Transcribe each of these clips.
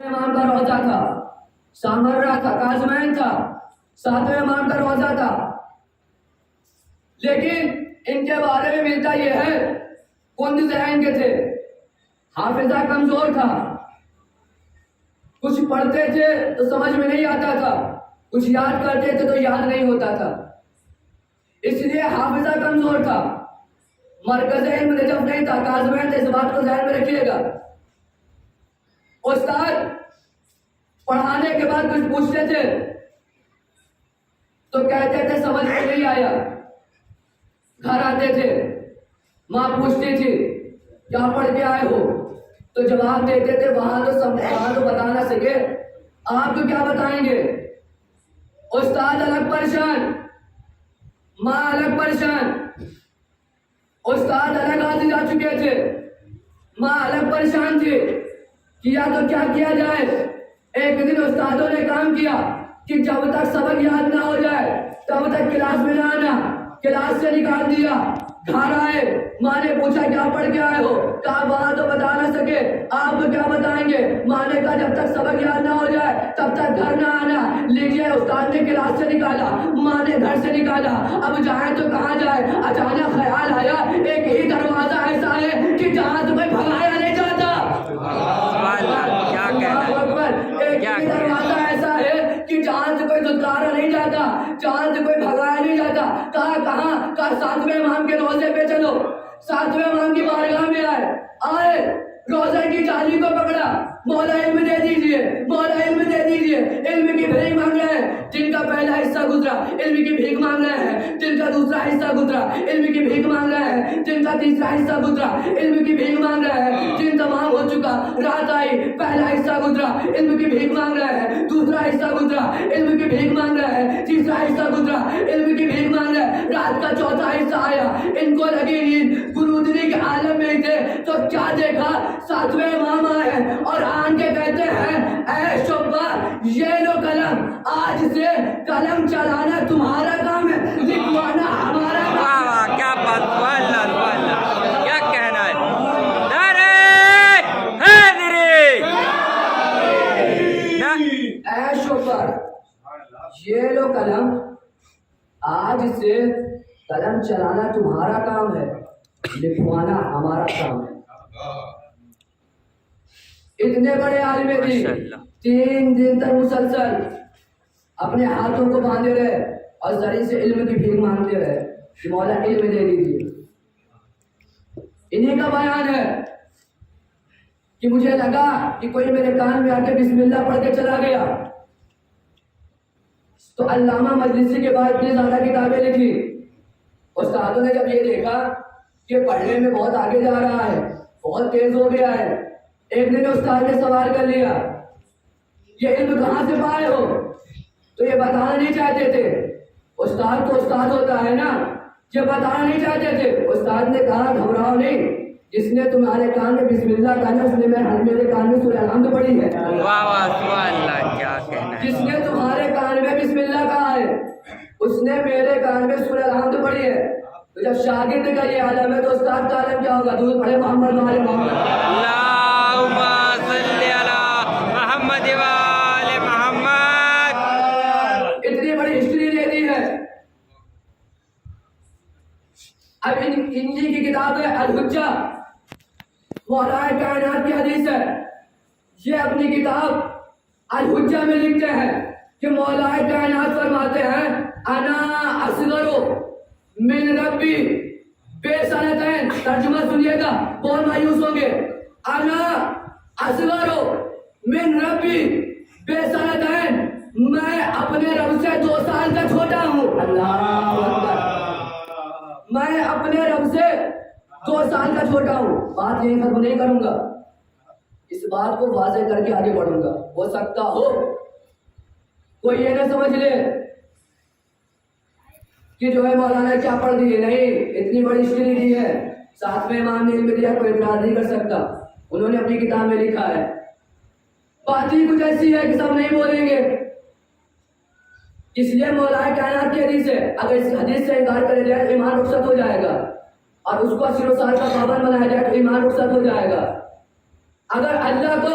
امام کا روزہ تھا، سامرا تھا، کاظمین تھا، 7ویں امام کا روزہ تھا. لیکن ان کے بارے میں ملتا یہ ہے کند ذہن کے تھے، حافظہ کمزور تھا، کچھ پڑھتے تھے تو سمجھ میں نہیں آتا تھا، کچھ یاد کرتے تھے تو یاد نہیں ہوتا تھا، اس لیے حافظہ کمزور تھا، مرکز علم نجف نہیں تھا. کاظمین تھے، اس بات کو ذہن میں رکھیے گا. استاد پڑھانے کے بعد کچھ پوچھتے تھے تو کہتے تھے سمجھ میں نہیں آیا. گھر آتے تھے، ماں پوچھتی تھی کیا پڑھ کے آئے ہو تو جواب دیتے تھے وہاں تو بتا نہ سکے، آپ کو کیا بتائیں گے. استاد الگ پریشان، ماں الگ پریشان. استاد الگ آتے جا چکے تھے، ماں الگ پریشان تھی. کیا تو کیا کیا جائے. ایک دن استادوں نے کام کیا کہ جب تک سبق یاد نہ ہو جائے تب تک کلاس میں نہ آنا. کلاس سے نکال دیا. گھر آئے، ماں نے پوچھا کیا پڑھ کے آئے ہو، کہا وہاں تو بتا نہ سکے، آپ کو کیا بتائیں گے. ماں نے کہا جب تک سبق یاد نہ ہو جائے تب تک گھر نہ آنا. لیجیے استاد نے کلاس سے نکالا، ماں نے گھر سے نکالا. اب جائیں تو کہاں جائے. اچانک خیال آیا ایک ہی دروازہ ایسا ہے کہ جہاں تمہیں بھگایا نہیں جاتا. ایک ہی دروازہ ایسا ہے کہ جہاں سے کوئی دھتکارا نہیں جاتا، جہاں سے کوئی بھگایا نہیں جاتا. کہاں 7ویں امام کے روزے پہ چلو. 7ویں امام کی بارگاہ میں آئے روزے کی جالی کو پکڑا. مولا علم دے دیجئے، مولا علم دے دیجئے. علم کی بھیک مانگ رہے ہیں، جن کا پہلا حصہ گزرا علم کی بھیک مانگ رہے ہیں، جن کا دوسرا حصہ گزرا علم کی بھیک مانگ رہے ہیں، جن کا تیسرا حصہ گزرا علم کی بھیک مانگ رہے ہیں. جن تمام ہو چکا، رات آئی، پہلا حصہ گزرا علم کی بھیک مانگ رہے ہیں، دوسرا حصہ گزرا علم کی بھیک مانگ رہے ہیں، تیسرا حصہ گزرا علم کی بھیک مانگ رہے ہیں. رات کا چوتھا حصہ آیا، ان کو لگی نیند، گرودنی کے عالم میں تھے تو کیا دیکھا 7ویں امام آئے اور آن کے کہتے ہیں اے شبہ یہ لو قلم، آج سے قلم چلانا تمہارا کام ہے، لکھوانا ہمارا کام ہے. کیا بات، کیا کہنا ہے. اے شبہ یہ لو قلم، آج سے قلم چلانا تمہارا کام ہے، لکھوانا ہمارا کام ہے. اتنے بڑے عالم دین 3 دن تک مسلسل اپنے ہاتھوں کو باندھے رہے اور زری سے علم کی بھیک مانگتے رہے کہ مولا علم دے دیجیے. انہیں کا بیان ہے کہ مجھے لگا کہ کوئی میرے کان میں آ کے بسم اللہ پڑھ کے چلا گیا تو علامہ مجلسی کے بعد اتنی زیادہ کتابیں لکھی. استادوں نے جب یہ دیکھا کہ پڑھنے میں بہت آگے جا رہا ہے، بہت تیز ہو گیا ہے، ایک دن استاد نے سوال کر لیا یہ علم کہاں سے پائے ہو تو یہ بتانا نہیں چاہتے تھے. استاد تو استاد ہوتا ہے نا، یہ بتانا نہیں چاہتے تھے. استاد نے کہا گھبراؤ نہیں، جس نے تمہارے کان میں بسم اللہ کہا اس نے میرے کان میں سورہ الحمد پڑھی ہے. واہ واہ سبحان اللہ، کیا کہنا ہے. جس نے تمہارے کان میں بسم اللہ کہا ہے اس نے میرے کان میں سورہ الحمد پڑھی ہے. تو جب شاگرد کا یہ عالم ہے تو استاد کا عالم کیا ہوگا. درود پڑھے محمد وعلى محمد. اللہم صلی علی محمد وعلی محمد. اتنی بڑی ہسٹری دے دی ہے. اب انجی کی کتاب ہے الحجہ، مولا کائنات کی حدیث ہے. یہ اپنی کتاب الحجہ میں لکھتے ہیں کہ مولا کائنات فرماتے ہیں انا اصغر من ربی بے سنتین. ترجمہ سنیے گا، بہت مایوس ہوں گے. انا اصغر من ربی بے سنتین، میں اپنے رب سے 2 سال کا چھوٹا ہوں. اللہ اکبر. میں اپنے رب سے 2 سال کا چھوٹا ہوں. بات یہی ختم نہیں کروں گا، اس بات کو واضح کر کے آگے بڑھوں گا. ہو سکتا ہو کوئی یہ نہ سمجھ لے کہ جو ہے مولانا کیا پڑھ دیے. نہیں، اتنی بڑی ہسٹری دی ہے. 7ویں امام نے علم دیا، کوئی اعتراض نہیں کر سکتا. انہوں نے اپنی کتاب میں لکھا ہے. بات ہی کچھ ایسی ہے کہ سب نہیں بولیں گے. اس لیے مولا کائنات کی حدیث ہے، اگر اس حدیث سے انکار کرے جائے تو ایمان رخصت ہو جائے گا، اور اس کو 80 سال کا پابند بنایا جائے تو ایمان رخصت ہو جائے گا. اگر اللہ کو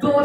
2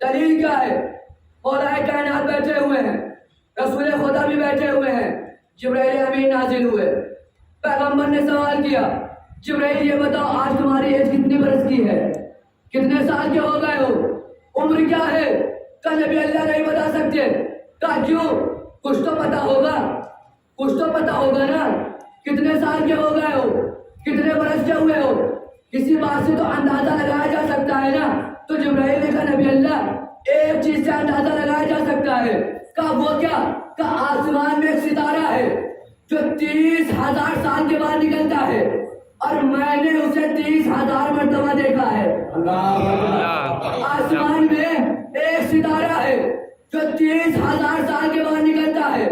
دلیل کیا ہے؟ مولا کائنات بیٹھے ہوئے ہیں، رسول خدا بھی بیٹھے ہوئے ہیں، جبرائیل امین نازل ہوئے، پیغمبر نے سوال کیا جبرائیل یہ بتاؤ آج تمہاری ایج کتنی برس کی ہے، کتنے سال کے ہو گئے ہو، عمر کیا ہے؟ کہ نبی اللہ نہیں بتا سکتے۔ کہا کیوں؟ کچھ تو پتا ہوگا، کچھ تو پتا ہوگا نا، کتنے سال کے ہو گئے ہو، کتنے برس کے ہوئے ہو، کسی بات سے تو اندازہ لگایا جا سکتا ہے نا۔ تو جبرائیل نے کہا نبی اللہ ایک چیز سے اندازہ لگایا جا سکتا ہے۔ کہا وہ کیا؟ کہا آسمان میں ایک ستارہ ہے جو 30,000 سال کے بعد نکلتا ہے اور میں نے اسے 30,000 مرتبہ دیکھا ہے۔ آسمان میں ایک ستارہ ہے جو 30,000 سال کے بعد نکلتا ہے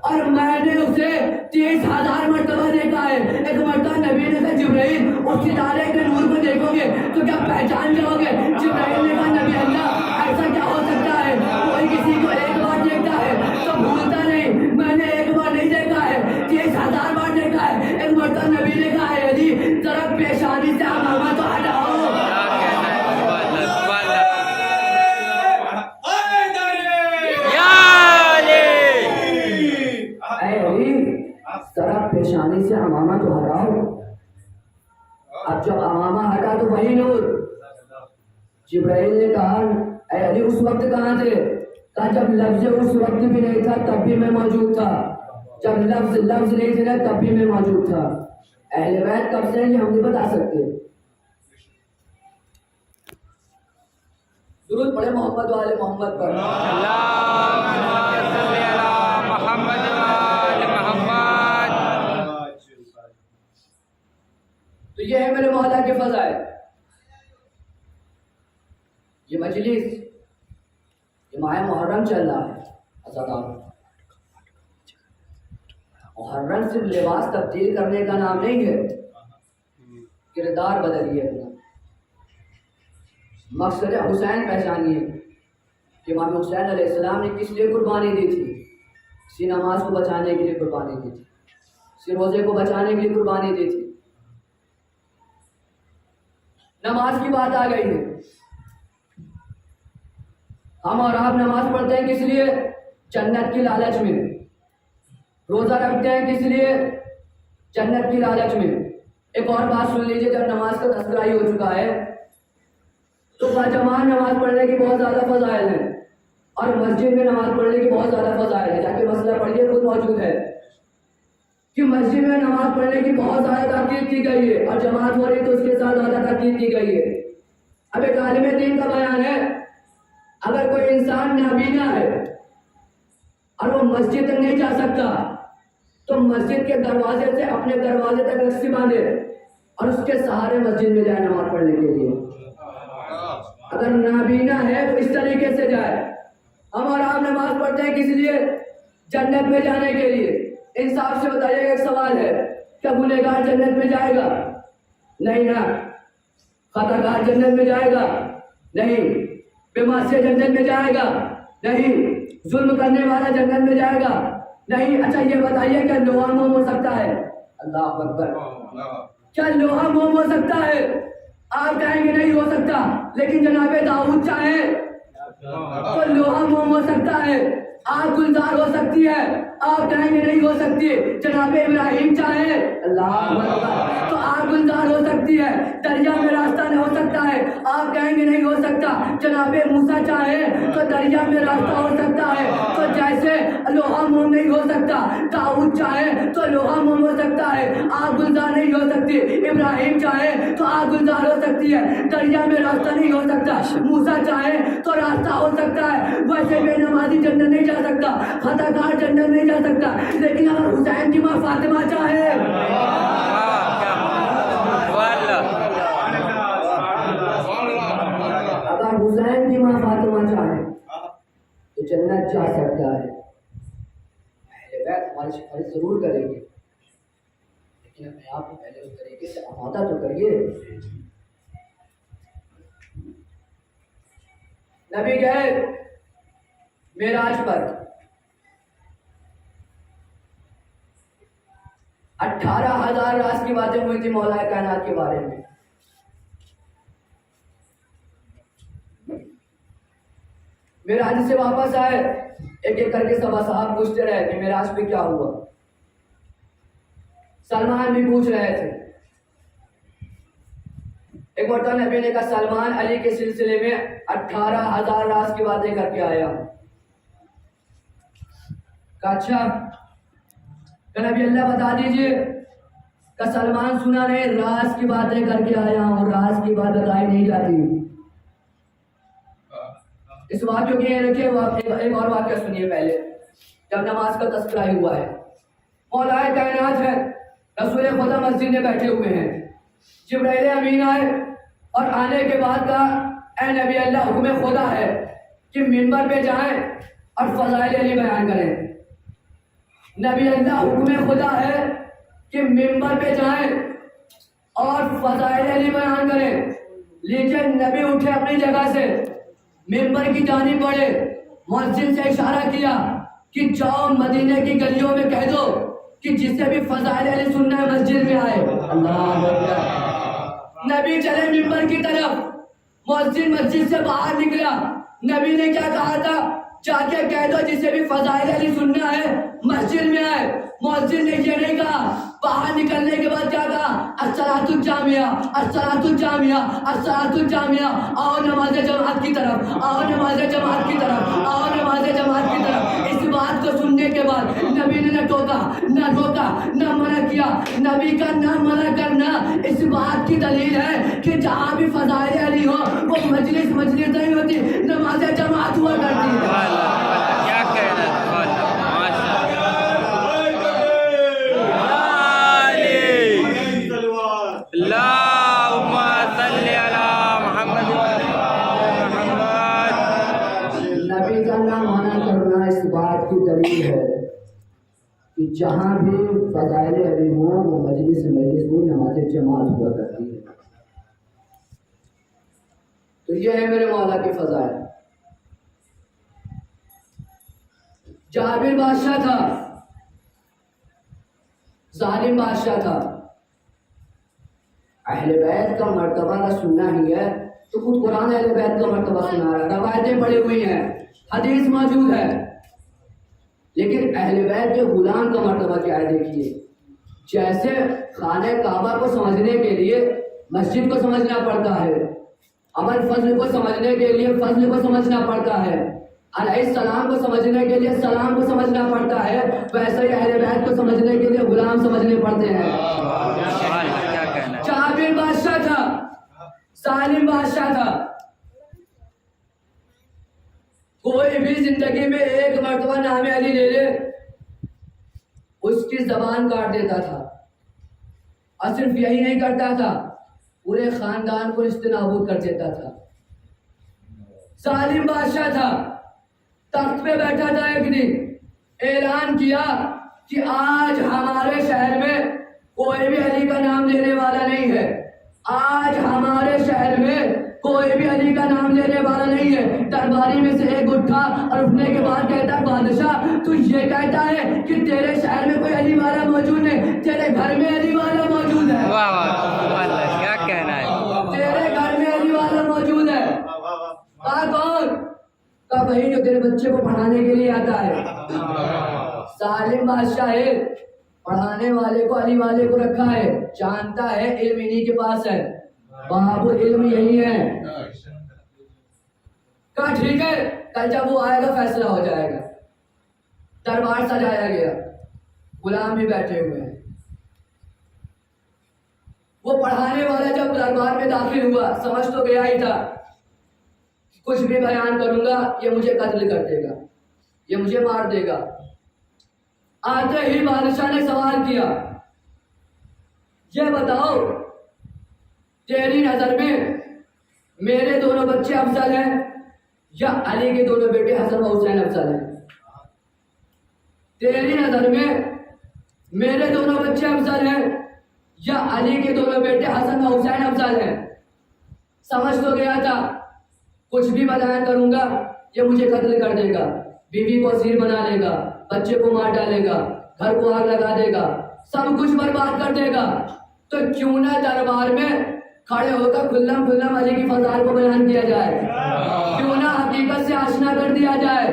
اور میں نے اسے 30,000 مرتبہ دیکھا ہے۔ ایک مرتبہ نبی نے کہا جبرائیل اس ستارے کے نور کو دیکھو گے تو کیا پہچان جاؤ گے؟ جبرائیل نے کہا نبی اللہ ایسا کیا ہو سکتا ہے؟ کوئی کسی کو ایک بار دیکھتا ہے تو بھولتا نہیں، میں نے ایک بار نہیں دیکھا ہے، 30,000 بار دیکھا ہے۔ ایک مرتبہ نبی نے کہا ہے علی ذرا پیشانی سے امامہ تو ہٹاؤ۔ ذرا پیشانی سے امامہ تو ہٹاؤ۔ اب جب امامہ ہٹا تو وہی نور۔ جبرائیل نے کہا اے علی اس وقت کہاں تھے؟ کہا جب لفظ اس وقت بھی نہیں تھا تب بھی میں موجود تھا، جب لفظ نہیں تھے تب بھی میں موجود تھا۔ اہل بیت کب سے یہ ہم نہیں بتا سکتے۔ درود پڑھے محمد و آل محمد پر۔ تو یہ ہے میرے مولا کے فضائل۔ یہ مجلس، یہ ماہ محرم چل رہا ہے، عزیزان محرم صرف لباس تبدیل کرنے کا نام نہیں ہے، کردار بدلیے اپنا، مقصد حسین پہچانیے کہ امام حسین علیہ السلام نے کس لیے قربانی دی تھی۔ اسی نماز کو بچانے کے لیے قربانی دی تھی، اسی روزے کو بچانے کے لیے قربانی دی تھی۔ نماز کی بات آ گئی ہے، ہم اور آپ نماز پڑھتے ہیں کس لیے؟ جنت کی لالچ میں۔ روزہ رکھتے ہیں کس لیے؟ جنت کی لالچ میں۔ ایک اور بات سن لیجیے، جب نماز کا تذکرہ ہی ہو چکا ہے تو باجماعت نماز پڑھنے کی بہت زیادہ فضائل ہیں اور مسجد میں نماز پڑھنے کی بہت زیادہ فضائل ہیں۔ جا کے مسئلہ پڑھیے، خود موجود ہے کہ مسجد میں نماز پڑھنے کی بہت زیادہ تاکید کی گئی ہے اور جماعت ہو رہی تو اس کے ساتھ زیادہ تاکید کی گئی ہے۔ اب ایک عالم دین کا بیان ہے، اگر کوئی انسان نابینا ہے اور وہ مسجد تک نہیں جا سکتا تو مسجد کے دروازے سے اپنے دروازے تک رسی باندھے اور اس کے سہارے مسجد میں جائے نماز پڑھنے کے لیے۔ اگر نابینا ہے تو اس طریقے سے جائے۔ ہم اور آپ نماز پڑھتے ہیں کس لیے؟ جنت میں جانے کے لیے۔ انصاف سے بتائیے، ایک سوال ہے، کیا گنہگار جنت میں جائے گا؟ نہیں نا۔ خطا کار جنت میں جائے گا؟ نہیں۔ بے معصیت جنت میں جائے گا؟ نہیں۔ ظلم کرنے والا جنت میں جائے گا؟ نہیں۔ اچھا یہ بتائیے کیا لوہا موم ہو سکتا ہے؟ اللہ اکبر! کیا لوہا موم ہو سکتا ہے؟ آپ کہیں گے نہیں ہو سکتا، لیکن جناب داؤد چاہیں تو لوہا موم ہو سکتا ہے، آگ گلزار ہو سکتی ہے، آپ کہیں گے نہیں ہو سکتی۔ جناب ابراہیم چاہیں اللہ اکبر تو آگ گلزار ہو سکتی ہے، دریا میں راستہ نہیں ہو سکتا ہے، آپ کہیں گے نہیں ہو سکتا۔ جناب موسیٰ چاہیں تو دریا میں راستہ ہو سکتا ہے، تو جیسے لوہا موم نہیں ہو سکتا، داؤد چاہیں تو لوہا موم ہو سکتا ہے، آگ گلزار نہیں ہو سکتی۔ ابراہیم چاہیں تو آگ گلزار ہو سکتی ہے، دریا میں راستہ نہیں ہو سکتا۔ موسیٰ چاہیں تو راستہ ہو سکتا ہے۔ ویسے بے نمازی جنت نہیں جا سکتا، خطا کار جنت نہیں جا سکتا، لیکن اگر حسین کی ماں فاطمہ چاہے، اگر حسین کی ماں فاطمہ چاہے تو جنت جا سکتا ہے۔ اہل بیت ہماری سفارش ضرور کریں گے، لیکن اپنے آپ کو پہلے اس طریقے سے آمادہ تو کریے۔ نبی گئے معراج پر، 18,000 راز کی باتیں ہوئی تھی مولا کائنات کے بارے میں۔ معراج سے واپس آئے، ایک ایک کر کے سب اصحاب پوچھتے رہے کہ معراج پہ کیا ہوا. سلمان بھی پوچھ رہے تھے. ایک مرتبہ نبی نے کہا سلمان علی کے سلسلے میں 18,000 راز کی باتیں کر کے آیا. کہا اچھا. کہ نبی اللہ بتا دیجئے. کہ سلمان سنا نہیں، راز کی باتیں کر کے آیا ہوں، راز کی بات بتائی نہیں جاتی. اس واقعے کو یہ رکھے، ایک اور واقعہ سنیے پہلے جب نماز کا تذکرہ ہی ہوا ہے. مولا کائنات ہے، رسول خدا مسجد میں بیٹھے ہوئے ہیں. جبرائیل امین آئے اور آنے کے بعد کہا اے نبی اللہ، حکم خدا ہے کہ منبر پہ جائیں اور فضائل علی بیان کریں. نبی اللہ، حکم خدا ہے کہ منبر پہ جائیں اور فضائل علی بیان کریں. لیکن نبی اٹھے اپنی جگہ سے، منبر کی جانب بڑھے، مسجد سے اشارہ کیا کہ جاؤ مدینے کی گلیوں میں کہہ دو کہ جسے بھی فضائل علی سننا ہے مسجد میں آئے. اللہ اکبر. نبی چلے منبر کی طرف، مسجد سے باہر نکلا. نبی نے کیا کہا تھا؟ جا کے کہہ دو جسے بھی فضائل علی سننا ہے مسجد میں آئے. مسجد نے یہ نہیں کہا. باہر نکلنے کے بعد کیا کہا؟ الصلاۃ الجامعہ، الصلاۃ الجامعہ، الصلاۃ الجامعہ. آؤ نماز جماعت کی طرف، آؤ نماز جماعت کی طرف، آؤ نماز جماعت کی طرف. اس بات کو سننے کے بعد نبی نے نہ ٹوکا نہ روکا نہ منع کیا. نبی کا نہ منع کرنا اس بات کی دلیل ہے کہ جہاں بھی فضائل علی ہو وہ مجلس نہیں ہوتی، نماز جماعت ہوا کرتی ہے. کیا کہنا ہے؟ اللہم صلی علی محمد. نبی کا نہ منع کرنا اس بات کی دلیل ہے کہ جہاں بھی فضائل علی ہو وہ مجلس میں نماز جماعت ہوا کرتی ہے. تو یہ ہے میرے مولا کی فضائل. جابر بادشاہ تھا، ظالم بادشاہ تھا. اہل بیت کا مرتبہ کا سننا ہی ہے تو خود قرآن اہل بیت کا مرتبہ سنا رہا ہے. روایتیں پڑھی ہوئی ہیں، حدیث موجود ہے. لیکن اہل بیت کے غلام کا مرتبہ کیا ہے دیکھیے. جیسے خانہ کعبہ کو سمجھنے کے لیے مسجد کو سمجھنا پڑتا ہے، عمل فضل کو سمجھنے کے لیے فضل کو سمجھنا پڑتا ہے، علیہ السلام کو سمجھنے کے لیے سلام کو سمجھنا پڑتا ہے، ویسے ہی اہل بیت کو سمجھنے کے لیے غلام سمجھنے پڑتے ہیں. جابر بادشاہ تھا، ظالم بادشاہ تھا. کوئی بھی زندگی میں ایک مرتبہ نام علی لے لے اس کی زبان کاٹ دیتا تھا. اور صرف یہی نہیں کرتا تھا، پورے خاندان کو نابود کر دیتا تھا. ظالم بادشاہ تھا، تخت پہ بیٹھا تھا. ایک دن اعلان کیا کہ آج ہمارے شہر میں کوئی بھی علی کا نام لینے والا نہیں ہے. آج ہمارے شہر میں کوئی بھی علی کا نام لینے والا نہیں ہے. درباری میں سے ایک اٹھا اور اٹھنے کے بعد کہتا بادشاہ تو یہ کہتا ہے کہ تیرے شہر میں کوئی علی والا موجود نہیں، تیرے گھر میں علی والا موجود ہے. واہ واہ، کیا کہنا ہے؟ تیرے گھر میں علی والا موجود ہے. کہا کون؟ کہا وہی جو تیرے بچے کو پڑھانے کے لیے آتا ہے. ظالم بادشاہ ہے، پڑھانے والے کو علی والے کو رکھا ہے، جانتا ہے علم انہی کے پاس ہے، باب علم یہی ہے. کہا ٹھیک ہے، کل جب وہ آئے گا فیصلہ ہو جائے گا. دربار سجایا گیا، غلام بھی بیٹھے ہوئے ہیں. وہ پڑھانے والا جب دربار میں داخل ہوا سمجھ تو گیا ہی تھا کچھ بھی بیان کروں گا یہ مجھے قتل کر دے گا، یہ مجھے مار دے گا. آتے ہی بادشاہ نے سوال کیا، یہ بتاؤ تیری نظر میں میرے دونوں بچے افضل ہیں یا علی کے دونوں بیٹے حسن و حسین افضل ہیں؟ تیری نظر میں میرے دونوں بچے افضل ہیں یا علی کے دونوں بیٹے حسن و حسین افضل ہیں؟ سمجھ تو گیا تھا کچھ بھی بیان کروں گا یہ مجھے قتل کر دے گا، بیوی کو اسیر بنا لے گا، بچے کو مار ڈالے گا، گھر کو آگ لگا دے گا، سب کچھ برباد کر دے گا. تو کیوں نہ دربار میں کھڑے ہو کر کھلم علی کی فضائل کو بیان کیا جائے؟ کیوں نہ حقیقت سے آشنا کر دیا جائے.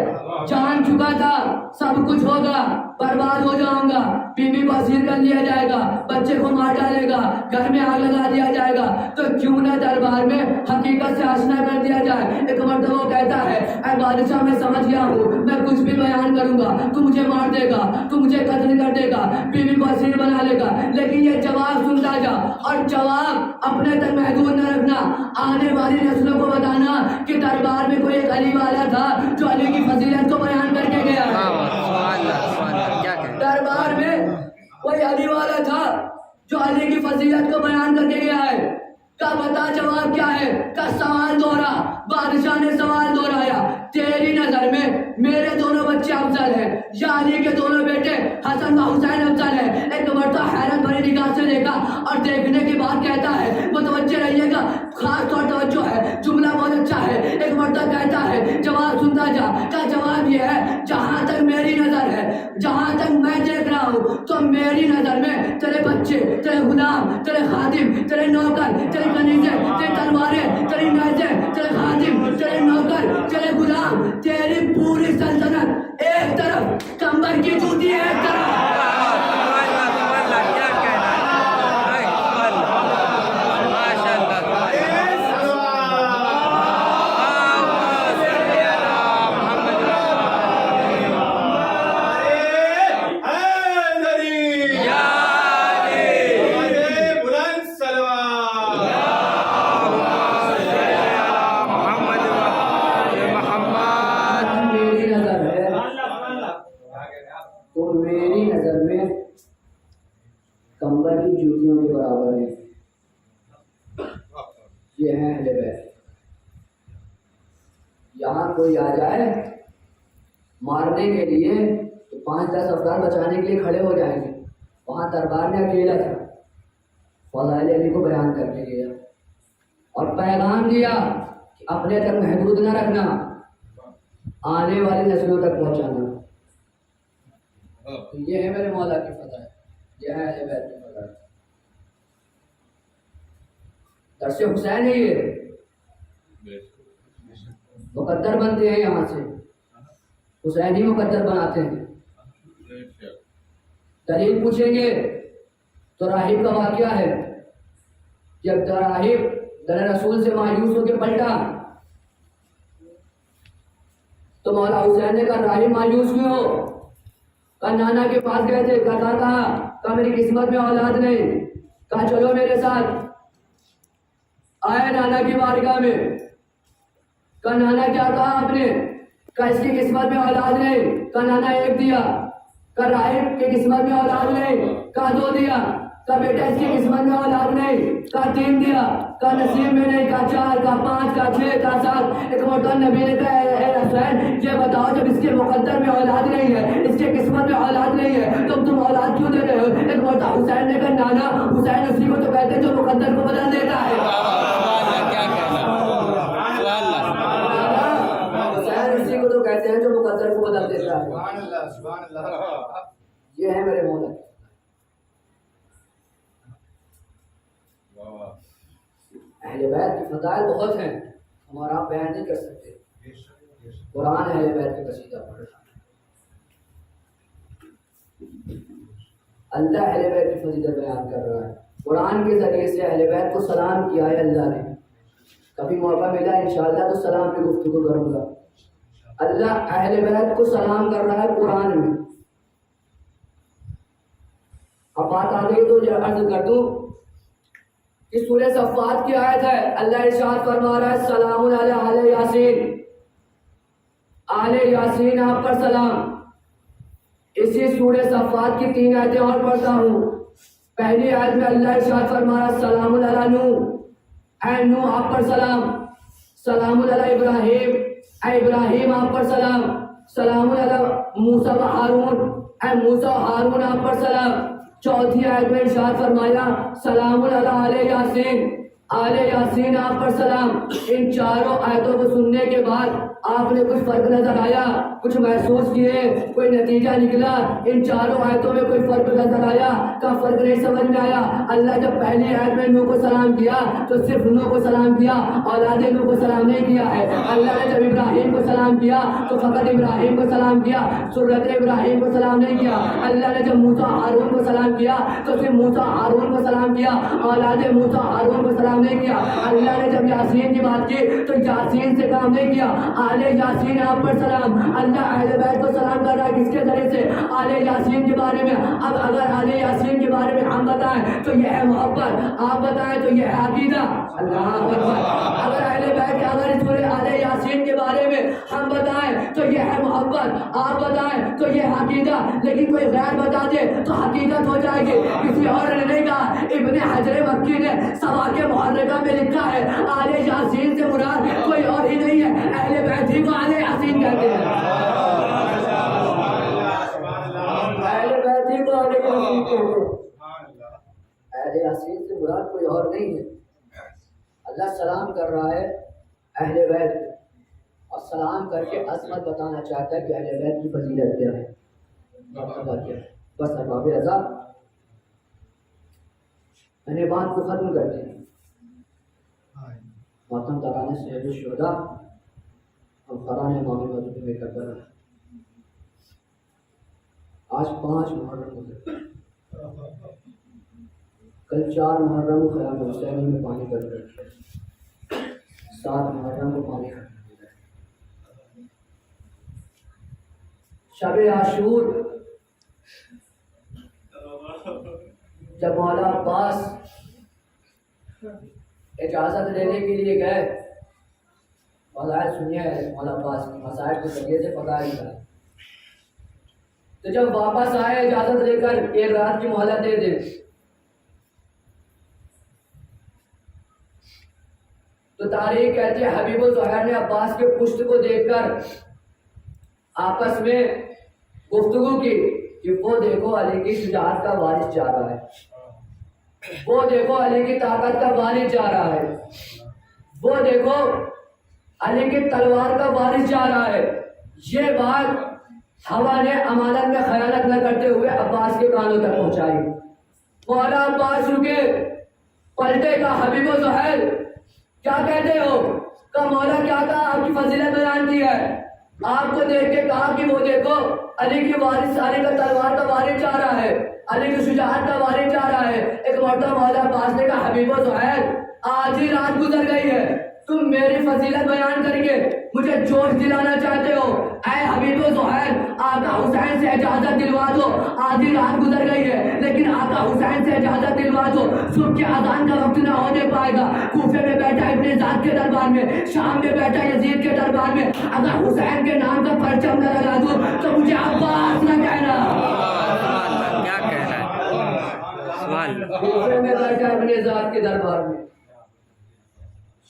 جان چکا تھا سب کچھ ہوگا, برباد ہو جاؤں گا, بیوی کو اسیر کر لیا جائے گا, بچے کو مار ڈالے گا, گھر میں آگ لگا دیا جائے گا, تو کیوں نہ دربار میں حقیقت سے آشنا کر دیا جائے. ایک مرتبہ وہ کہتا ہے اے بادشاہ میں سمجھ گیا ہوں, میں کچھ بھی بیان کروں گا تو مجھے مار دے گا, تو مجھے قتل کر دے گا, بیوی کو اسیر بنا لے گا. لیکن یہ جواب سنتا جا, اور جواب اپنے تک محدود نہ رکھنا, آنے والی نسلوں کو بتانا کہ دربار میں کوئی ایک علی والا تھا جو علی کی فضیلت کو بیان کر کے گیا ہے. دربار میں کوئی علی والا تھا جو علی کی فضیلت کو بیان کر کے گیا ہے. کا بتا جواب کیا ہے, کا سوال دوہرا. بادشاہ نے سوال دوہرایا, تیری نظر میں میرے دونوں بچے افضل ہیں یا علی کے دونوں بیٹے حسن و حسین افضل ہیں؟ ایک مرتبہ حیرت بھری نگاہ سے دیکھا اور دیکھنے کے بعد کہتا ہے, متوجہ رہیے گا, خاص طور توجہ ہے, جملہ بہت اچھا ہے. ایک مرتبہ کہتا ہے, جواب سنتا جا. کا جواب یہ ہے, جہاں تک میری نظر ہے, جہاں تک میں دیکھ رہا ہوں, تو میری نظر میں تیرے بچے, تیرے غلام, تیرے خادم, تیرے نوکر, تیرے کنیزیں, تیرے تلواریں, تیری نیزیں, تیرے خادم, تیرے نوکر, تیرے غلام, تیری پوری سلطنت ایک طرف, کمبر کی جوتی ایک طرف. کمبر کی جوتیوں کے برابر ہے. یہ ہے اہل بیت. یہاں کوئی آ جائے مارنے کے لیے تو 5-10 افراد بچانے کے لیے کھڑے ہو جائیں گے. وہاں دربار میں اکیلا تھا, فضائل علی کو بیان کر کے گیا اور پیغام دیا کہ اپنے تک محدود نہ رکھنا, آنے والی نسلوں تک پہنچانا. یہ ہے میرے مولا کی فضائل, یہ ہے اہل بیت کی فضائل. درس حسین ہے یہ, مقدر بنتے ہیں یہاں سے, حسین ہی مقدر بناتے ہیں. دلیل پوچھیں گے تو راہب کا واقعہ ہے. جب راہب در رسول سے مایوس ہو کے پلٹا تو مولا حسین نے کہا راہب مایوس کیوں ہو؟ کہا نانا کے پاس گئے تھے, کہا میری قسمت میں اولاد نہیں. کہا چلو میرے ساتھ. آئے نانا کی بارگاہ میں. کہا نانا کیا کہا آپ نے؟ کہا اس کی قسمت میں اولاد نہیں. کہا نانا 1 دیا. کہا راہب کی قسمت میں اولاد نہیں. کہا 2 دیا. کہا بیٹا اس کی قسمت میں اولاد نہیں. کہا 3 دیا. کہا نصیب میں نہیں. کہا 4. کہا 5. کہا 6. کہا 7. ایک مرتبہ نبی نے کہا اے حسین یہ بتاؤ جب اس کے مقدر میں اولاد نہیں ہے, اس کے قسمت میں اولاد نہیں ہے, تم اولاد کیوں دے رہے ہو؟ ایک مرتبہ حسین نے کہا نانا حسین اسی کو تو کہتے ہیں جو مقدر کو بدل دیتا ہے. حسین اسی کو تو کہتے ہیں جو مقدر کو بدل دیتا ہے. یہ ہے میرے مولا. اہل بیت کی فضائل بہت ہیں, ہمارا آپ بیان نہیں کر سکتے. قرآن اہل بیت کا قصیدہ پڑھ, اللہ اہل بیت کی فضیلت بیان کر رہا ہے. قرآن کے ذریعے سے اہل بیت کو سلام کیا ہے اللہ نے. کبھی موقع ملا انشاءاللہ تو سلام پہ گفتگو کروں گا. اللہ اہل بیت کو سلام کر رہا ہے قرآن میں. اب بات آ گئی تو عرض کر دوں کہ سورہ صفات کی آیت ہے, اللہ ارشاد فرما رہا ہے سلام علی آل یاسین. آل یاسین آپ پر سلام. اسی سورہ صفات کی 3 آیتیں اور پڑھتا ہوں. پہلی آیت میں اللہ ارشاد فرما رہا ہے سلام علی نوح, اے نوح آپ پر سلام. سلام علی ابراہیم, اے ابراہیم آپ پر سلام. سلام علی موسیٰ و ہارون, اے موسیٰ و ہارون آپ پر سلام. چوتھی آیت میں ارشاد فرمایا سلام علی آل یاسین, آل یاسین آپ پر سلام. ان چاروں آیتوں کو سننے کے بعد آپ نے کچھ فرق نظر آیا؟ کچھ محسوس کیے, کوئی نتیجہ نکلا, ان چاروں آیتوں میں کوئی فرق نظر آیا, کا فرق نہیں سمجھ میں آیا. اللہ جب پہلی آیت میں نوح کو سلام کیا تو صرف نوح کو سلام کیا, اولاد نوح کو سلام نہیں کیا ہے. اللہ نے جب ابراہیم کو سلام کیا تو فقط ابراہیم کو سلام کیا, سورت ابراہیم کو سلام نہیں کیا. اللہ نے جب موسیٰ ہارون کو سلام کیا تو صرف موسیٰ ہارون کو سلام کیا, اولاد موسیٰ ہارون کو سلام نہیں کیا. اللہ نے جب یاسین کی بات کی تو یاسین سے کام نہیں کیا, آل یاسین آپ پر سلام. اللہ اہل بیت کو سلام کر رہا ہے کس کے ذریعے سے؟ آل یاسین کے بارے میں. اب اگر آل یاسین کے بارے میں ہم بتائیں تو یہ ہے محبت, آپ بتائیں تو یہ ہے عقیدہ. اللہ اکبر. اگر اہل بیت اگر سورہ آل یاسین کے بارے میں ہم بتائیں تو یہ ہے محبت, آپ بتائیں تو یہ ہے عقیدہ. لیکن کوئی غیر بتا دے تو حقیقت ہو جائے گی. کسی اور نے نہیں کہا, ابن حجر مکی نے سواق محرکہ میں لکھا ہے آل یاسین سے مراد کوئی اور ہی نہیں ہے, اہل بیت ہی کو آل یاسین کہتے ہیں. اہل بیت ہی کو آل یاسین کہتے ہیں. اہل یاسین سے مراد کوئی اور نہیں ہے. اللہ سلام کر رہا ہے اہل بیت اور سلام کر کے عظمت بتانا چاہتا ہے کہ اہل بیت کی فضیلت کیا ہے, مرتبہ کیا ہے. بس احباب رضا میں نے بات کو ختم کر دی. ماتم ترانے سے الشہداء اور قرآن امام مذہبی میں کر رہا ہے. آج 5 محرم گزرے, کل 4 محرم کو خیام حسینی میں پانی کر رہے, 7 محرم کو پانی کر رہے. شب عاشور جب مولا عباس اجازت لینے کے لیے گئے, فضائل سنیے مولا عباس کی, مسائل کے ذریعے سے فضائل کا. تو جب واپس آئے اجازت لے کر 1 رات کی مہلت دے دیں, تو تاریخ کہتے ہیں حبیب الظہیر نے عباس کے پشت کو دیکھ کر آپس میں گفتگو کی کہ وہ دیکھو علی کی شجاعت کا وارث جا رہا ہے, وہ دیکھو علی کی طاقت کا وارث جا رہا ہے, وہ دیکھو علی کی تلوار کا وارث جا رہا ہے. یہ بات ہوا نے امانت میں خیانت نہ کرتے ہوئے عباس کے کانوں تک پہنچائی. مولا عباس رکے, پلٹے کا حبیب الظہیر کیا کہتے ہو؟ کہ مولا کیا کہا, آپ کی فضیلت بیان کی ہے, آپ کو دیکھ کے کہا کہ وہ دیکھو علی کی وارث, علی کا تلوار کا وارث جا رہا ہے, علی کی شجاعت کا وارث جا رہا ہے. ایک مرتبہ مولا عباس نے کہا حبیب الظہیر آج ہی رات گزر گئی ہے, تم میری فضیلت بیان کر کے مجھے جوش دلانا چاہتے ہو. اے حبیب الظہیر آقا حسین سے اجازت دلوا دو, آدھی رات گزر گئی ہے لیکن آقا حسین سے اجازت دلوا دو, صبح کی اذان کا وقت نہ ہونے پائے گا. کوفے میں بیٹھا ابن زیاد کے دربار میں, شام میں بیٹھا یزید کے دربار میں, اگر حسین کے نام کا پرچم نہ لگا دو تو مجھے عباس نہ کہنا. کیا کہنا ہے؟ کوفے میں بیٹھا ابن زیاد کے دربار میں,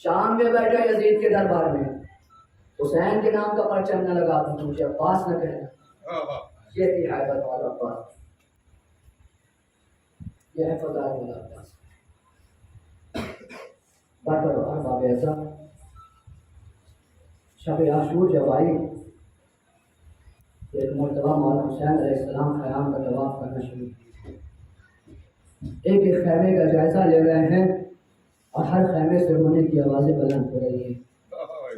شام میں بیٹھا یزید کے دربار میں, حسین کے نام کا پرچم نہ لگا دو مجھے عباس نہ کہنا. یہ تھی حیبت والا عباس, یہ ہے فضائل والا عباس. بات کرو احباب ایسا, شب عاشور جب آئی ایک مرتبہ مولانا حسین علیہ السلام خیام کا طواف کرنا شروع کیا. ایک ایک خیمے کا جائزہ لے رہے ہیں اور ہر خیمے سے رونے کی آوازیں بلند ہو رہی ہیں.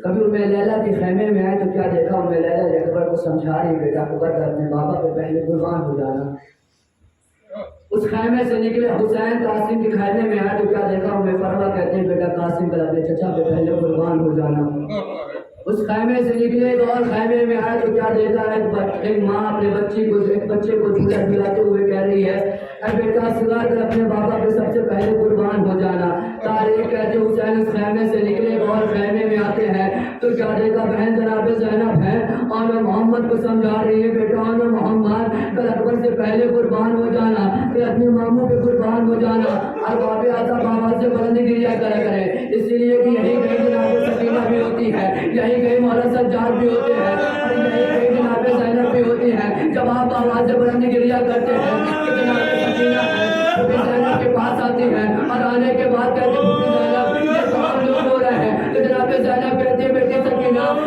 کبھی ام لیلہ کے خیمے میں آئے تو کیا دیکھا, ام لیلہ اکبر کو سمجھا رہی بیٹا قبر کر اپنے بابا پہ پہلے قربان ہو جانا. اس خیمے سے نکلے حسین قاسم کے خیمے میں آئے تو کیا دیکھا, ام فروا کہتے ہیں بیٹا قاسم کل اپنے چچا پہ پہلے قربان ہو جانا. اس خیمے سے نکلے ایک اور خیمے میں آئے تو کیا دیکھا, ایک ماں اپنے بچے کو جھولا جھلاتے ہوئے کہہ رہی ہے اے بیٹا سلا کر اپنے بابا پہ سب سے پہلے قربان ہو جانا. تاریخ کہتے حسین اس خیمے سے نکلے ایک اور خیمے میں آتے ہیں تو کیا دیکھا, بہن جناب زینب ہے اور محمد کو سمجھا رہی ہے بیٹا اور محمد کل اکبر سے پہلے قربان ہو جانا, پھر اپنے ماموں پہ قربان ہو جانا. اور بابے آتا بابا سے بلند گریا کرا کرے, اس لیے کہ یہی کہیں جناب سکینہ بھی ہوتی ہے, یہی کہیں مولا سجاد بھی ہوتے ہیں, اور یہی کہیں جناب زینب بھی ہوتی ہیں. جب آپ آواز سے بلند گریا کرتے ہیں کہ جناب سکینہ ہے, زینب کے پاس آتی ہیں اور آنے کے بعد کہتے ہیں زینب یہ کون لوگ رو رہے ہیں, تو جناب زینب کہتی ہے بیٹی سکینہ